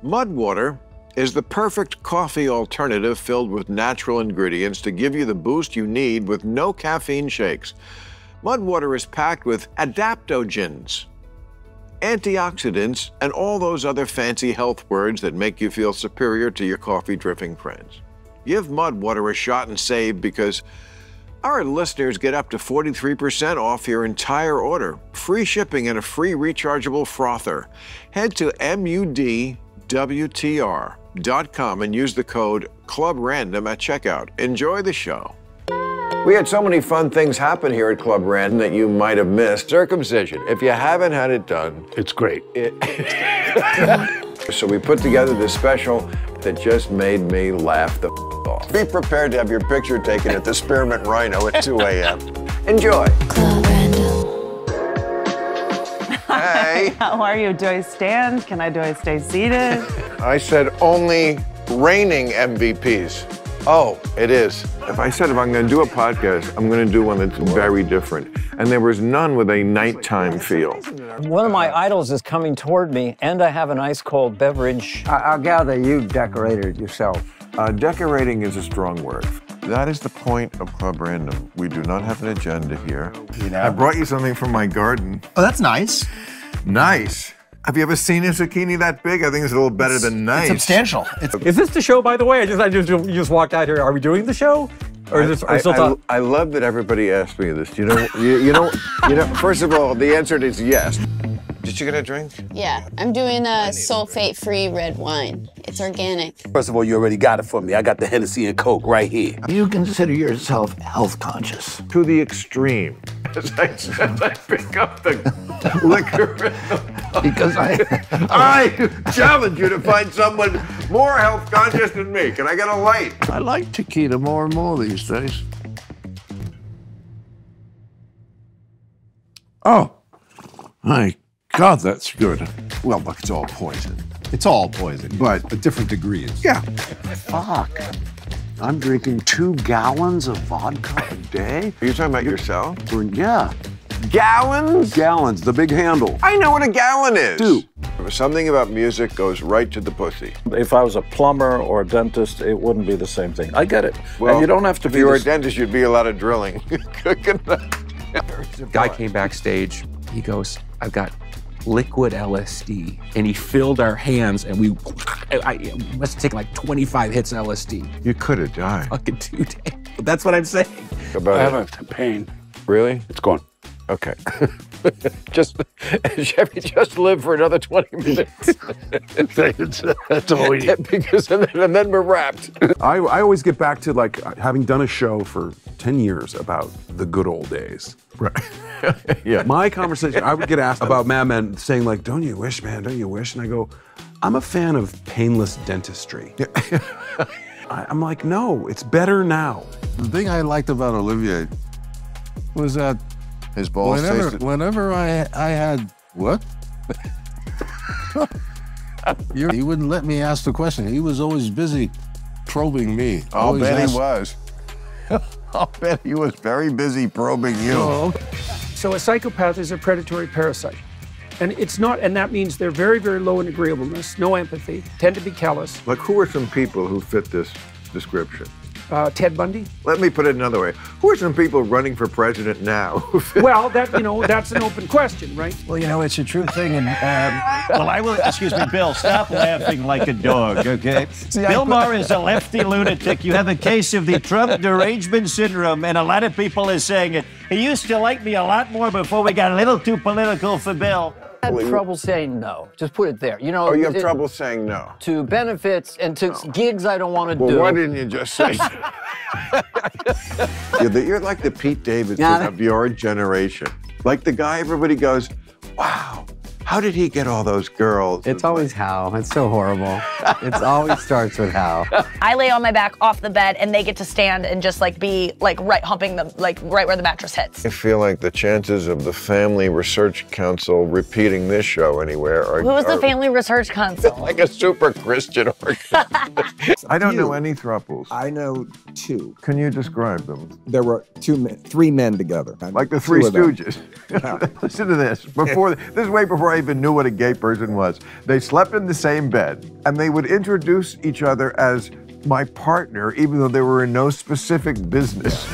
Mud water is the perfect coffee alternative filled with natural ingredients to give you the boost you need with no caffeine shakes. Mud water is packed with adaptogens, antioxidants, and all those other fancy health words that make you feel superior to your coffee-dripping friends. Give Mud water a shot and save because our listeners get up to 43% off your entire order, free shipping, and a free rechargeable frother. Head to mudwtr.com and use the code CLUBRANDOM at checkout. Enjoy the show. We had so many fun things happen here at Club Random that you might have missed. Circumcision. If you haven't had it done, it's great. So we put together this special that just made me laugh the off. Be prepared to have your picture taken at the Spearmint Rhino at 2 a.m. Enjoy. Club Random. Hey. How are you? Do I stand? Do I stay seated? I said only reigning MVPs. Oh, it is. If I'm going to do a podcast, I'm going to do one that's very different. And there was none with a nighttime feel. One of my idols is coming toward me, and I have an ice-cold beverage. I'll gather you decorated yourself. Decorating is a strong word. That is the point of Club Random. We do not have an agenda here. You know? I brought you something from my garden. Oh, that's nice. Nice. Have you ever seen a zucchini that big? I think it's a little better than nice. It's substantial. Is this the show, by the way? I just walked out here. Are we doing the show? Or is this, I love that everybody asked me this. You know, first of all, the answer is yes. Did you get a drink? Yeah, I'm doing a sulfate-free red wine. It's organic. First of all, you already got it for me. I got the Hennessy and Coke right here. You consider yourself health conscious. To the extreme. As I pick up the liquor in the Because I challenge you to find someone more health conscious than me. Can I get a light? I like tequila more and more these days. Oh, my God, that's good. Well, look, it's all poison. It's all poison, but at different degrees. Yeah. Fuck. I'm drinking 2 gallons of vodka a day? Are you talking about yourself? Yeah. Gallons? Gallons, the big handle. I know what a gallon is. 2. Something about music goes right to the pussy. If I was a plumber or a dentist, it wouldn't be the same thing. I get it. Well, and you don't have to if be you were a dentist, you'd be a lot of drilling. Guy came backstage. He goes, "I've got liquid LSD," and he filled our hands, and I must have taken like 25 hits of LSD. You could have died. Fucking 2 days. That's what I'm saying. About I have a pain. Really? It's gone. Okay. just live for another 20 minutes. That's all we need. Because and then we're wrapped. I always get back to like having done a show for 10 years about the good old days. Right. Yeah. My conversation, I would get asked about Mad Men saying like, "Don't you wish, man, don't you wish?" And I go, I'm a fan of painless dentistry. I'm like, no, it's better now. The thing I liked about Olivier was that his balls whenever I had what? He wouldn't let me ask the question. He was always busy probing me. I'll bet he was. I'll bet he was very busy probing you. Oh, okay. So a psychopath is a predatory parasite. And it's not, and that means they're very, very low in agreeableness, no empathy, tend to be callous. Like, who are some people who fit this description? Ted Bundy. Let me put it another way. Who are some people running for president now? Well, that's an open question, right? Well, it's a true thing. And well, I will. Excuse me, Bill. Stop laughing like a dog, okay? Bill Maher is a lefty lunatic. You have a case of the Trump derangement syndrome, and a lot of people are saying it. He used to like me a lot more before we got a little too political for Bill. I have trouble saying no. Just put it there. You have trouble saying no? To benefits and to gigs I don't want to do. Well, why didn't you just say You're like the Pete Davidson of your generation. Like the guy everybody goes, wow, how did he get all those girls? It's always how. It's so horrible. It always starts with how. I lay on my back off the bed and they get to stand and just be humping them right where the mattress hits. I feel like the chances of the Family Research Council repeating this show anywhere are... Who was the Family Research Council? Like a super Christian organization. I don't know any thruples. I know 2. Can you describe them? There were 3 men together. Like the Three Stooges. Listen to this. This is way before I even knew what a gay person was. They slept in the same bed, and they would introduce each other as my partner, even though they were in no specific business.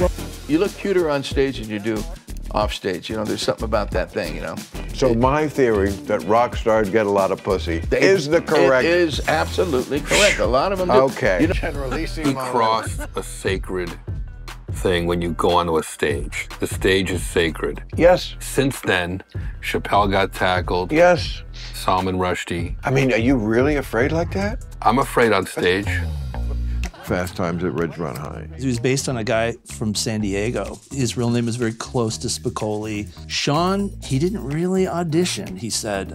You look cuter on stage than you do off stage. You know, there's something about that thing, you know. So my theory that rock stars get a lot of pussy is the correct. It is absolutely correct. A lot of them do. Okay. You know, He crossed a sacred thing when you go onto a stage. The stage is sacred. Yes. Since then, Chappelle got tackled. Yes. Salman Rushdie. I mean, are you really afraid like that? I'm afraid on stage. Fast Times at Ridgemont High. He was based on a guy from San Diego. His real name was very close to Spicoli. Sean, he didn't really audition. He said,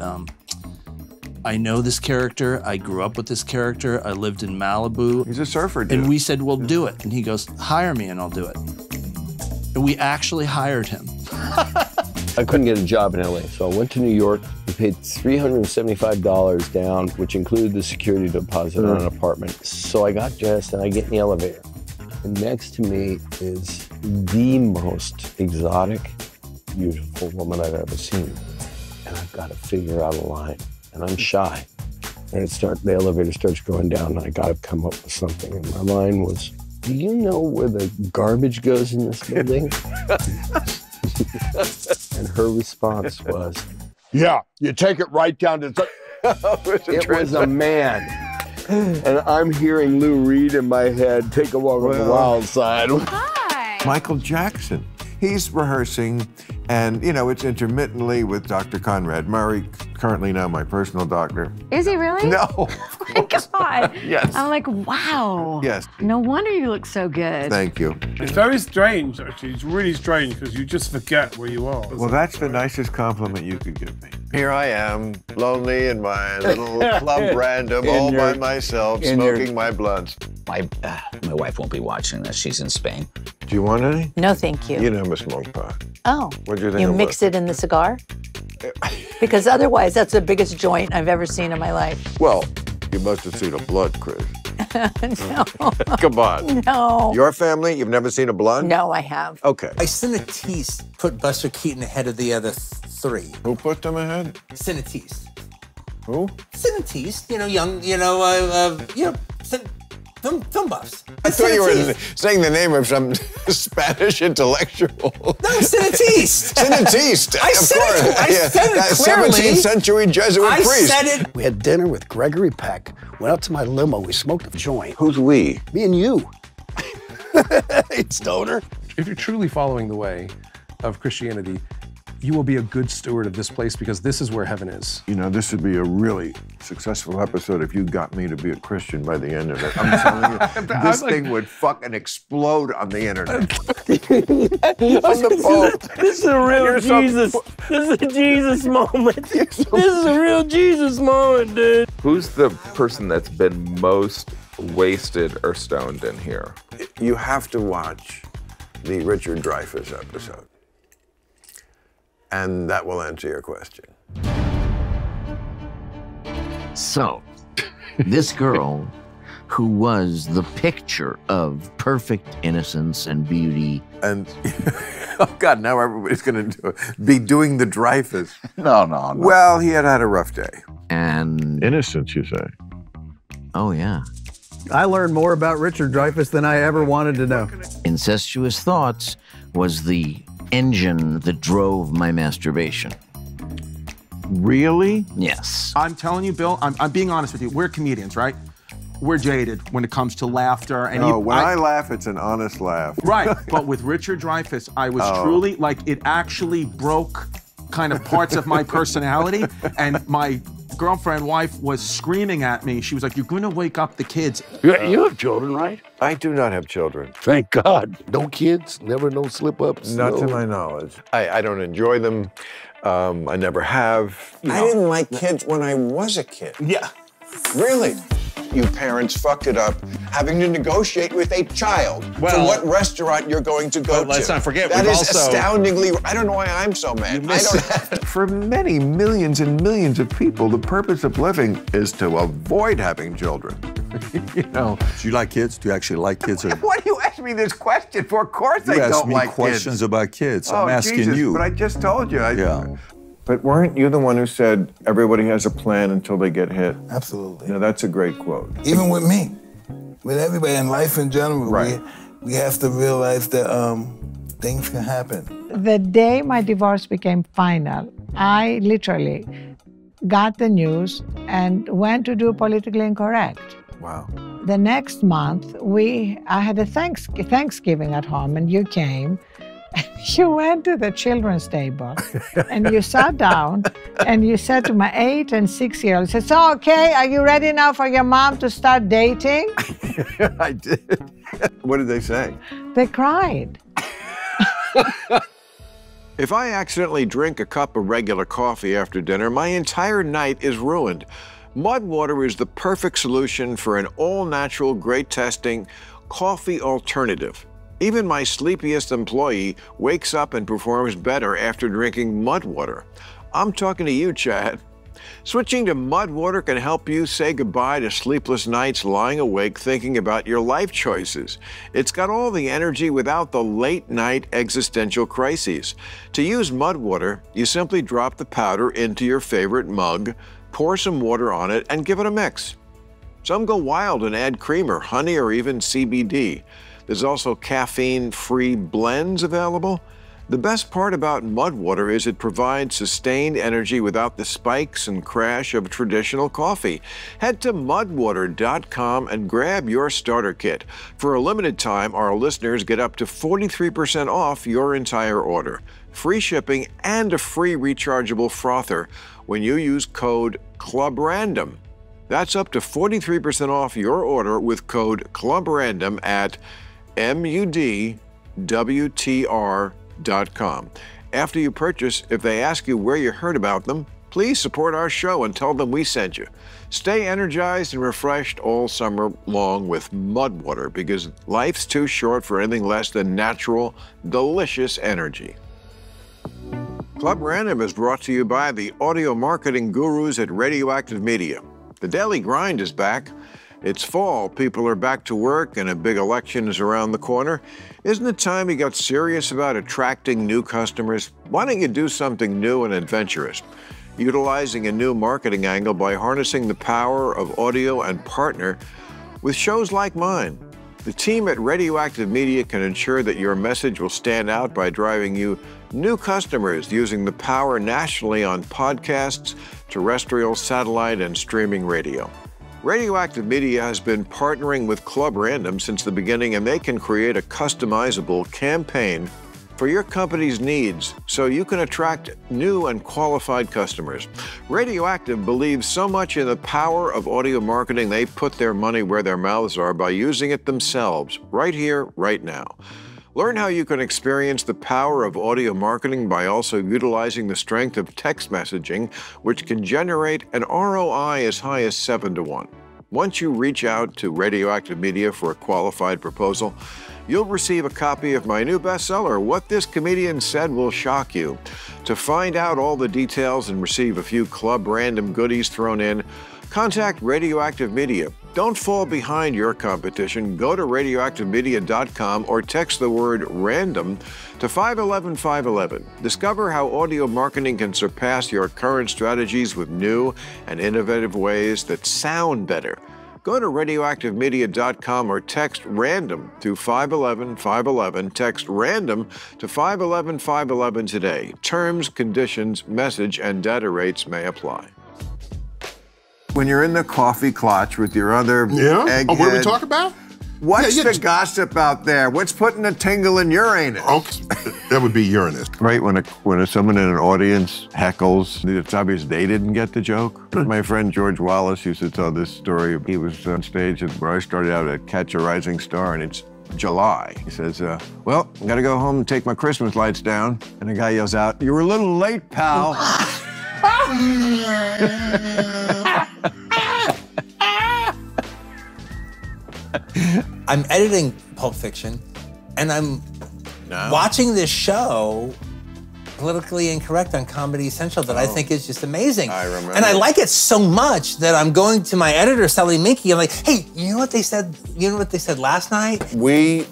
I know this character. I grew up with this character. I lived in Malibu. He's a surfer, dude. And we said, well, do it. And he goes, hire me and I'll do it. And we actually hired him. I couldn't get a job in LA, so I went to New York. We paid $375 down, which included the security deposit on an apartment. So I got dressed and I get in the elevator. And next to me is the most exotic, beautiful woman I've ever seen. And I've got to figure out a line. And I'm shy. And the elevator starts going down and I got to come up with something. And my line was, do you know where the garbage goes in this building? And her response was, yeah, you take it right down to it was a man. And I'm hearing Lou Reed in my head, take a walk on the wild side. Hi. Michael Jackson. He's rehearsing, and, you know, it's intermittently with Dr. Conrad Murray, currently now my personal doctor. Is he really? No. Oh my God. Yes. I'm like, wow. Yes. No wonder you look so good. Thank you. It's very strange, actually. It's really strange because you just forget where you are. Well, that's the nicest compliment you could give me. Here I am, lonely in my little club random, all by myself, smoking my blunts. My wife won't be watching this. She's in Spain. Do you want any? No, thank you. You never smoke pot. Oh. What'd you think You of mix it in the cigar? Because otherwise, that's the biggest joint I've ever seen in my life. Well, you must have seen a blunt, Chris. No. Come on. No. Your family, you've never seen a blunt? No, I have. Okay. Cineteast put Buster Keaton ahead of the other three. Who put them ahead? Cineteast. Who? Cineteast. Film buffs. I thought you were saying the name of some Spanish intellectual. No, Cineteast. Cineteast. I said it. I said it clearly. 17th century Jesuit priest. I said it. We had dinner with Gregory Peck. Went out to my limo. We smoked a joint. Who's we? Me and you. It's Stoner. If you're truly following the way of Christianity, you will be a good steward of this place because this is where heaven is. You know, this would be a really successful episode if you got me to be a Christian by the end of it. I'm telling you, this thing would fucking explode on the internet. On the boat. This is a real Jesus. This is a Jesus moment. This is a real Jesus moment, dude. Who's the person that's been most wasted or stoned in here? You have to watch the Richard Dreyfuss episode. And that will answer your question. So, this girl, who was the picture of perfect innocence and beauty. And, oh God, now everybody's gonna be doing the Dreyfuss. No. Well, he had a rough day. And... Innocence, you say? Oh, yeah. I learned more about Richard Dreyfuss than I ever wanted to know. Incestuous Thoughts was the engine that drove my masturbation. Really? Yes. I'm telling you, Bill, I'm being honest with you. We're comedians, right? We're jaded when it comes to laughter. And no, when I laugh, it's an honest laugh. Right, but with Richard Dreyfuss, I was truly, like, it actually broke kind of parts of my personality, and my girlfriend, wife, was screaming at me. She was like, you're gonna wake up the kids. You have children, right? I do not have children. Thank God. No kids? Never no slip-ups? Not to my knowledge. I don't enjoy them. I never have. I didn't like kids when I was a kid. Yeah. Really? You parents fucked it up having to negotiate with a child for what restaurant you're going to go to. Let's not forget, that is astoundingly, I don't know why I'm so mad. For many millions and millions of people, the purpose of living is to avoid having children. You know. Do you like kids? Do you actually like kids? What do you ask me this question for? Of course I don't like kids. You ask me questions about kids. I'm asking Jesus, you. But I just told you. But weren't you the one who said everybody has a plan until they get hit? Absolutely. Now, that's a great quote. Even with me, with everybody in life in general, Right. we have to realize that things can happen. The day my divorce became final, I literally got the news and went to do politically incorrect. Wow. The next month, I had a Thanksgiving at home, and you came. You went to the children's table, and you sat down, and you said to my 8- and 6-year-olds, "So, okay, are you ready now for your mom to start dating?" I did. What did they say? They cried. If I accidentally drink a cup of regular coffee after dinner, my entire night is ruined. Mud water is the perfect solution for an all-natural, great-tasting coffee alternative. Even my sleepiest employee wakes up and performs better after drinking mud water. I'm talking to you, Chad. Switching to mud water can help you say goodbye to sleepless nights lying awake thinking about your life choices. It's got all the energy without the late-night existential crises. To use mud water, you simply drop the powder into your favorite mug, pour some water on it, and give it a mix. Some go wild and add creamer, honey, or even CBD. There's also caffeine-free blends available. The best part about mud water is it provides sustained energy without the spikes and crash of traditional coffee. Head to mudwater.com and grab your starter kit. For a limited time, our listeners get up to 43% off your entire order, free shipping, and a free rechargeable frother when you use code CLUBRANDOM. That's up to 43% off your order with code CLUBRANDOM at mudwtr.com. After you purchase, if they ask you where you heard about them, please support our show and tell them we sent you. Stay energized and refreshed all summer long with mud water, because life's too short for anything less than natural, delicious energy. Club Random is brought to you by the audio marketing gurus at Radioactive Media. The Daily Grind is back. It's fall, people are back to work, and a big election is around the corner. Isn't it time you got serious about attracting new customers? Why don't you do something new and adventurous? Utilizing a new marketing angle by harnessing the power of audio and partner with shows like mine. The team at Radioactive Media can ensure that your message will stand out by driving you new customers using the power nationally on podcasts, terrestrial, satellite, and streaming radio. Radioactive Media has been partnering with Club Random since the beginning, and they can create a customizable campaign for your company's needs so you can attract new and qualified customers. Radioactive believes so much in the power of audio marketing, they put their money where their mouths are by using it themselves, right here, right now. Learn how you can experience the power of audio marketing by also utilizing the strength of text messaging, which can generate an ROI as high as 7-to-1. Once you reach out to Radioactive Media for a qualified proposal, you'll receive a copy of my new bestseller, What This Comedian Said Will Shock You. To find out all the details and receive a few Club Random goodies thrown in, contact Radioactive Media. Don't fall behind your competition. Go to radioactivemedia.com or text the word RANDOM to 511-511. Discover how audio marketing can surpass your current strategies with new and innovative ways that sound better. Go to radioactivemedia.com or text RANDOM to 511-511. Text RANDOM to 511-511 today. Terms, conditions, message, and data rates may apply. When you're in the coffee clutch with your other egghead, what do we talk about? What's the gossip out there? What's putting a tingle in your anus? Okay. That would be Uranus. Right, when someone in an audience heckles, it's obvious they didn't get the joke. My friend George Wallace used to tell this story. He was on stage where I started out at Catch a Rising Star, and it's July. He says, well, I gotta go home and take my Christmas lights down. And the guy yells out, "You're a little late, pal." I'm editing Pulp Fiction, and I'm watching this show, Politically Incorrect on Comedy Central, that I think is just amazing. I remember. And I like it so much that I'm going to my editor, Sally Minky. I'm like, hey, you know what they said? You know what they said last night? We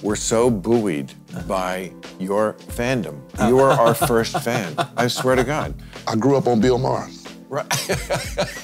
were so buoyed by your fandom. You are our first fan. I swear to God. I grew up on Bill Maher. Right.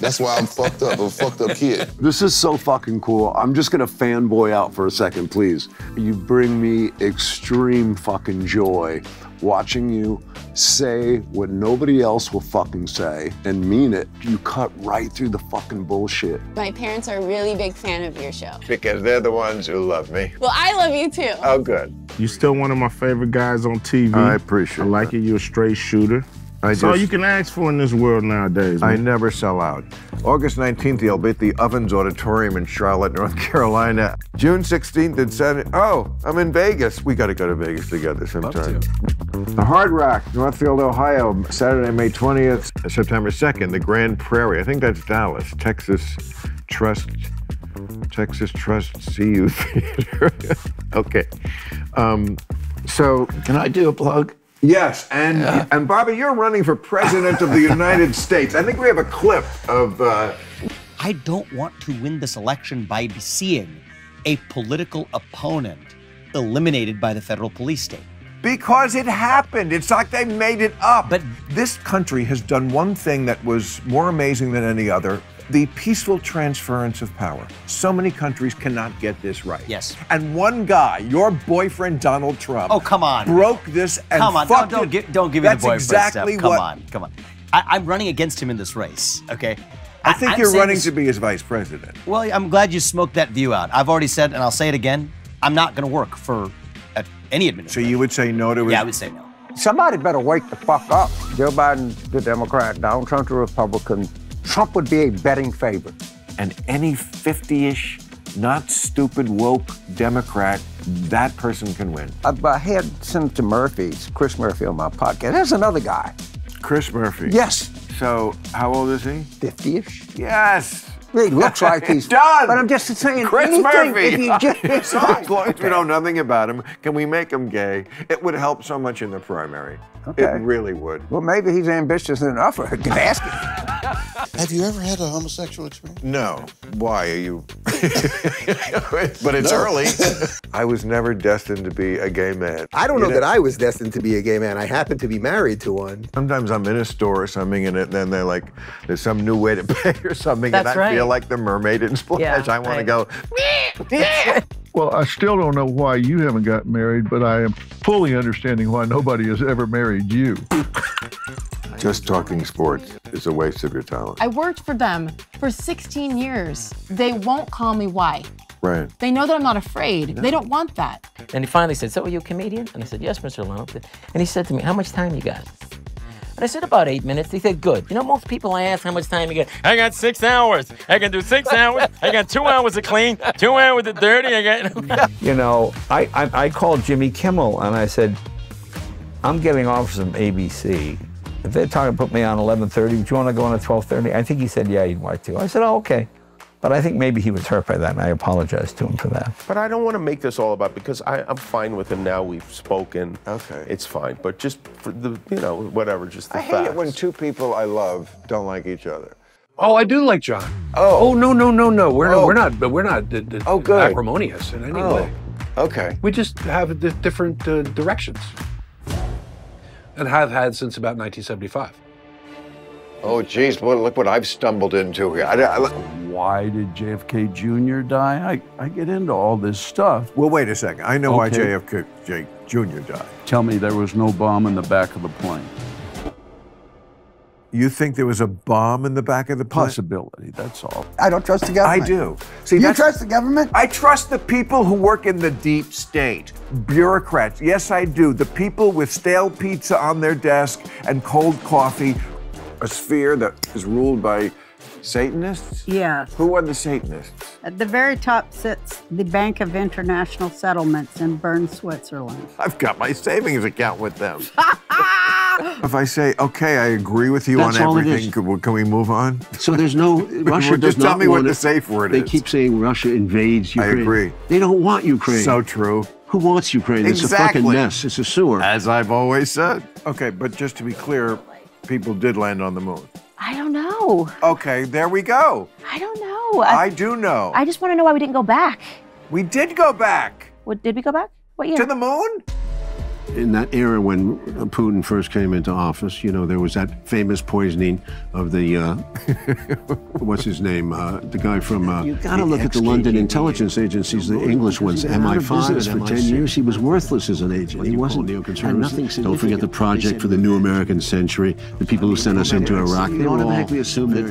That's why I'm fucked up. I'm a fucked up kid. This is so fucking cool. I'm just gonna fanboy out for a second, please. You bring me extreme fucking joy watching you say what nobody else will fucking say and mean it. You cut right through the fucking bullshit. My parents are a really big fan of your show. Because they're the ones who love me. Well, I love you too. Oh, good. You're still one of my favorite guys on TV. I appreciate I like it. You're a straight shooter. That's all you can ask for in this world nowadays, man. I never sell out. August 19th, he'll be at the Ovens Auditorium in Charlotte, North Carolina. June 16th in San... Oh, I'm in Vegas. We got to go to Vegas together sometime. The Hard Rock, Northfield, Ohio, Saturday, May 20th, September 2nd, the Grand Prairie. I think that's Dallas. Texas Trust CU Theater. Okay. So... Can I do a plug? Yes, and Bobby, you're running for president of the United States. I think we have a clip of... I don't want to win this election by seeing a political opponent eliminated by the federal police state. Because it happened. It's like they made it up. But this country has done one thing that was more amazing than any other. The peaceful transference of power. So many countries cannot get this right. Yes. And one guy, your boyfriend Donald Trump, oh come on, broke this and come on, fucked don't give me the That's boyfriend exactly stuff. Come on. I'm running against him in this race. Okay. I think you're running to be his vice president. Well, I'm glad you smoked that view out. I've already said, and I'll say it again, I'm not going to work for any administration. So you would say no to it? Yeah, I would say no. Somebody better wake the fuck up. Joe Biden, the Democrat, Donald Trump, the Republican. Trump would be a betting favorite. And any 50-ish, not stupid, woke Democrat, that person can win. I've had Senator Chris Murphy on my podcast. There's another guy. Chris Murphy? Yes. So, how old is he? 50-ish. Yes. He looks like he's done. But I'm just saying, Chris Murphy. If you just, So as long as we know nothing about him, can we make him gay? It would help so much in the primary. Okay. It really would. Well, maybe he's ambitious enough for a basket. Have you ever had a homosexual experience? No. Why are you? But it's early. I was never destined to be a gay man. I don't know that I was destined to be a gay man. I happened to be married to one. Sometimes I'm in a store or something and then they're like, there's some new way to pay or something. That's and I right. feel like the mermaid in Splash. Yeah, I want to go, Well, I still don't know why you haven't got married, but I am fully understanding why nobody has ever married you. Just talking sports is a waste of your talent. I worked for them for 16 years. They won't call me why. Right. They know that I'm not afraid. They don't want that. And he finally said, "So are you a comedian?" And I said, "Yes, Mr. Long." And he said to me, "How much time you got?" And I said, "About 8 minutes." He said, "Good." You know, most people I ask how much time you got. I got 6 hours. I can do 6 hours. I got 2 hours of clean, 2 hours of dirty. I got. You know, I called Jimmy Kimmel and I said, I'm getting offers from ABC. If they're talking to put me on 11:30, do you want to go on at 12:30? I think he said, yeah, he'd like to. I said, oh, okay. But I think maybe he was hurt by that, and I apologize to him for that. But I don't want to make this all about, because I'm fine with him now. We've spoken. Okay. It's fine. But just for the, you know, whatever, just the I facts. hate it when two people I love don't like each other. Oh, I do like John. Oh. No. We're not good. acrimonious in any way. Okay. We just have different directions, and have had since about 1975. Oh, geez, boy, look what I've stumbled into here. Why did JFK Jr. die? I get into all this stuff. Well, wait a second. I know why Okay. JFK Jr. died. Tell me there was no bomb in the back of the plane. You think there was a bomb in the back of the plane? Possibility, that's all. I don't trust the government. I do. See, You trust the government? I trust the people who work in the deep state. Bureaucrats. Yes, I do. The people with stale pizza on their desk and cold coffee. A sphere that is ruled by Satanists? Yes. Who are the Satanists? At the very top sits the Bank of International Settlements in Bern, Switzerland. I've got my savings account with them. If I say, okay, I agree with you That's on all it everything, is. can we move on? So there's no, Russia does Just not tell me want what it. the safe word They is. keep saying Russia invades Ukraine. I agree. They don't want Ukraine. So true. Who wants Ukraine? It's a Exactly. fucking mess. It's a sewer. As I've always said. Okay, but just to be clear, people did land on the moon. I don't know. Okay, there we go. I don't know. I do know. I just want to know why we didn't go back. We did go back. What, did we go back? What year? To the moon? In that era when Putin first came into office, you know, there was that famous poisoning of the, what's his name? The guy from... you gotta look at the London intelligence agencies, the English ones, MI5 for 10 years. He was worthless as an agent. He wasn't, had nothing significant. Don't forget the project for the new American century, the people who sent us into Iraq. They automatically assume that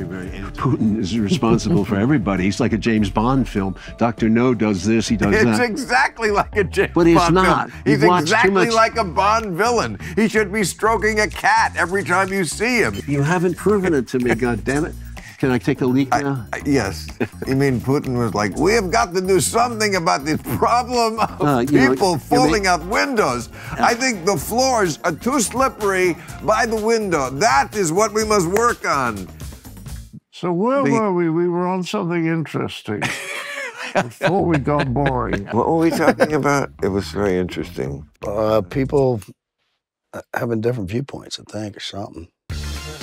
Putin is responsible for everybody. He's like a James Bond film. Dr. No does this, he does that. It's exactly like a James But he's Bond not. film. He's exactly like a Bond villain. He should be stroking a cat every time you see him. You haven't proven it to me, goddammit. Can I take a leak now? Yes. You mean Putin was like, we have got to do something about this problem of people falling out windows. I think the floors are too slippery by the window. That is what we must work on. So where were we? We were on something interesting. Before we got boring. What were we talking about? It was very interesting. People having different viewpoints, I think, or something.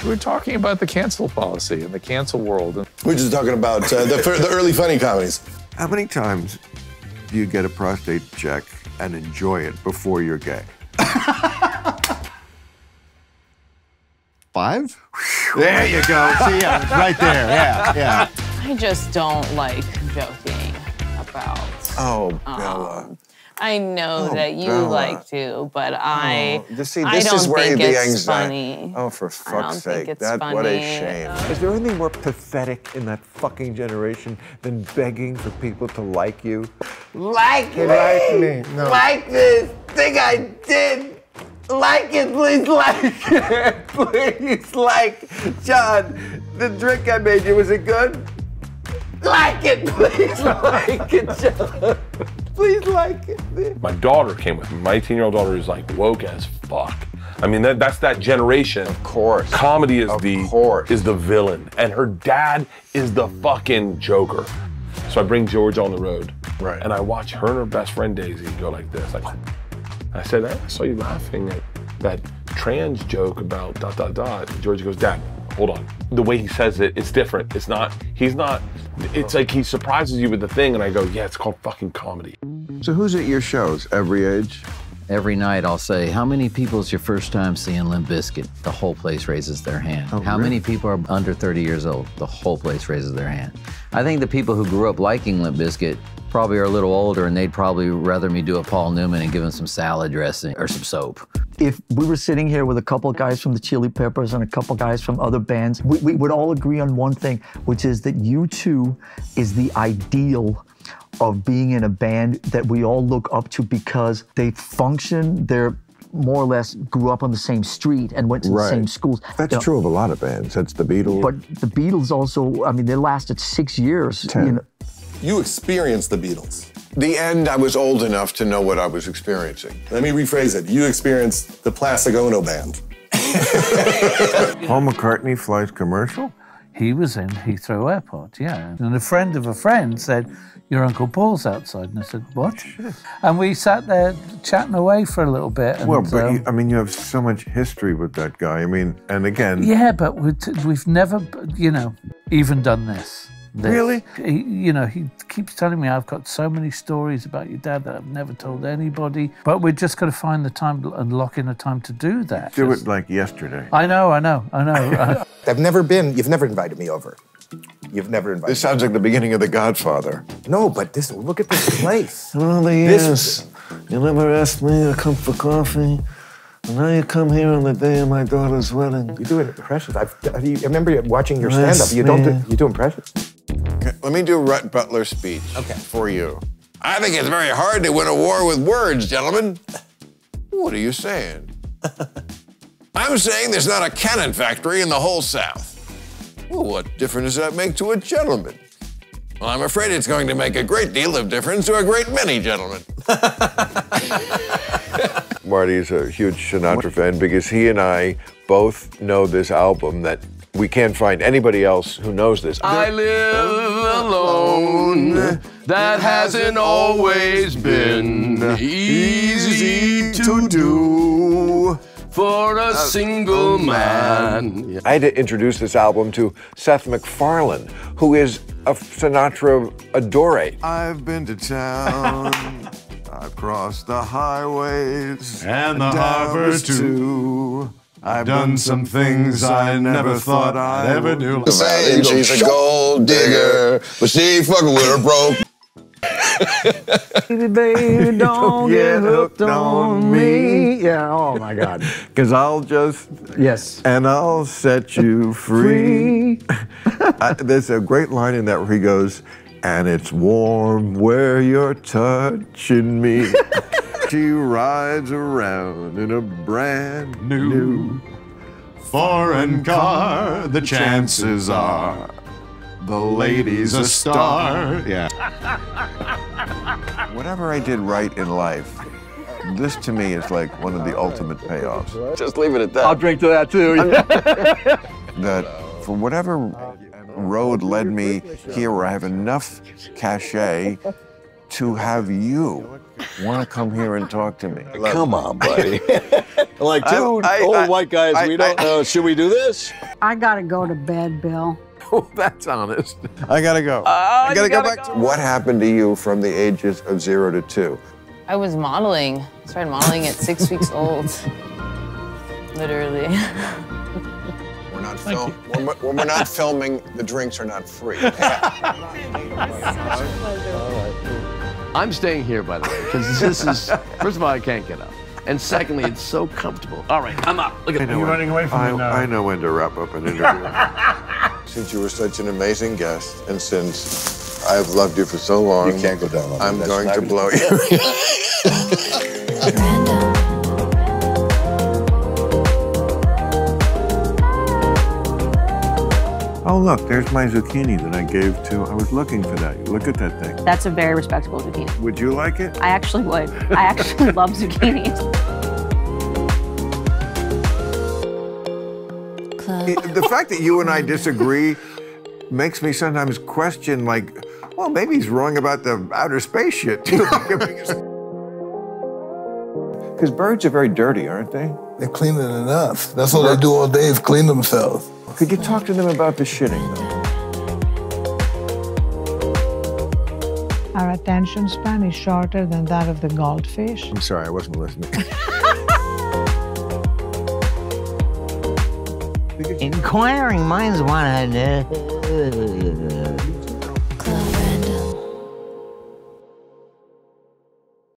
We're talking about the cancel policy and the cancel world. We're just talking about the early funny comedies. How many times do you get a prostate check and enjoy it before you're gay? 5? There you go. See, yeah, it's right there. Yeah. I just don't like joking about. Oh, Bella. I know that you Bella. like to, but I This I is don't where think the it's anxiety. funny. Oh, for I don't fuck's think sake! it's What a funny. shame. Is there anything more pathetic in that fucking generation than begging for people to like you? Like me. No. Like this thing I did. Like it, please like it. Please like. John, the drink I made you, was it good? Like it, please like it, John. Please like it. My daughter came with me. My 18-year-old daughter is like woke as fuck. I mean, that's that generation. Of course. Comedy is the villain, and her dad is the fucking Joker. So I bring George on the road, right? And I watch her and her best friend Daisy go like this. Like, I said, I saw you laughing at that trans joke about ... And George goes, Dad, hold on. The way he says it, it's different. It's not. It's like he surprises you with the thing, and I go, yeah, it's called fucking comedy. So who's at your shows? Every age? Every night I'll say, how many people is your first time seeing Limp Bizkit? The whole place raises their hand. Oh, how really? many people are under 30 years old? The whole place raises their hand. I think the people who grew up liking Limp Bizkit probably are a little older, and they'd probably rather me do a Paul Newman and give them some salad dressing or some soap. If we were sitting here with a couple of guys from the Chili Peppers and a couple of guys from other bands, we would all agree on one thing, which is that U2 is the ideal of being in a band that we all look up to because they function, they're more or less grew up on the same street and went to the same schools. That's true of a lot of bands. That's the Beatles. But the Beatles also, I mean, they lasted 6 years. 10. You know. You experienced the Beatles. The end, I was old enough to know what I was experiencing. Let me rephrase it. You experienced the Plastic Ono Band. Paul McCartney flies commercial? He was in Heathrow Airport, yeah. And a friend of a friend said, your Uncle Paul's outside. And I said, what? And we sat there chatting away for a little bit. And, Well, but I mean, you have so much history with that guy. I mean, and again... Yeah, but we've never, even done this. Really? He keeps telling me I've got so many stories about your dad that I've never told anybody. But we're just got to find the time and lock in a time to do that. Do it like yesterday. I know. You've never invited me over. You've never invited me. This sounds like the beginning of The Godfather. No, but look at this place. Well, yes. You never asked me to come for coffee. And now you come here on the day of my daughter's wedding. You do impressions. I remember watching your stand-up. You do impressions. Okay, let me do Rhett Butler's speech for you. I think it's very hard to win a war with words, gentlemen. What are you saying? I'm saying there's not a cannon factory in the whole South. Well, what difference does that make to a gentleman? Well, I'm afraid it's going to make a great deal of difference to a great many gentlemen. Marty's a huge Sinatra fan because he and I both know this album that we can't find anybody else who knows this. I live alone. That hasn't always been easy to do for a single man. I had to introduce this album to Seth MacFarlane, who is a Sinatra adore. I've been to town. I've crossed the highways and the harbor too. I've done some things I never thought I'd ever do. Saying she's a gold digger, but she ain't fucking with her broke. Baby, don't get hooked on me. Yeah, oh my God. Cause I'll just, yes, and I'll set you free. There's a great line in that where he goes, and it's warm where you're touching me. She rides around in a brand new foreign car. The chances are the lady's a star. Yeah. Whatever I did right in life, this to me is like one of the ultimate payoffs. Just leave it at that. I'll drink to that too. That for whatever road led me here where I have enough cachet to have you want to come here and talk to me. Come on, buddy. Like two old white guys, we don't know. Should we do this? I gotta go to bed, Bill. Oh, that's honest. I gotta go. I gotta go back to what happened to you from the ages of 0 to 2? I was modeling. I started modeling at 6 weeks old. Literally. When we're not filming, the drinks are not free. I'm staying here, by the way, because this is, first of all, I can't get up. And secondly, it's so comfortable. All right, I'm up. Look at Are you running away from me now? I know when to wrap up an interview. Since you were such an amazing guest, and since I've loved you for so long, You can't go down on me. I'm That's going to not- blow you. Oh, look, there's my zucchini that I gave to, I was looking for that. Look at that thing. That's a very respectable zucchini. Would you like it? I actually would. I actually love zucchinis. The fact that you and I disagree makes me sometimes question, like, well, maybe he's wrong about the outer space shit. Because birds are very dirty, aren't they? They're cleaning enough. That's what they do all day is clean themselves. Could you talk to them about the shitting, though? Our attention span is shorter than that of the goldfish. I'm sorry, I wasn't listening. Inquiring minds want to know.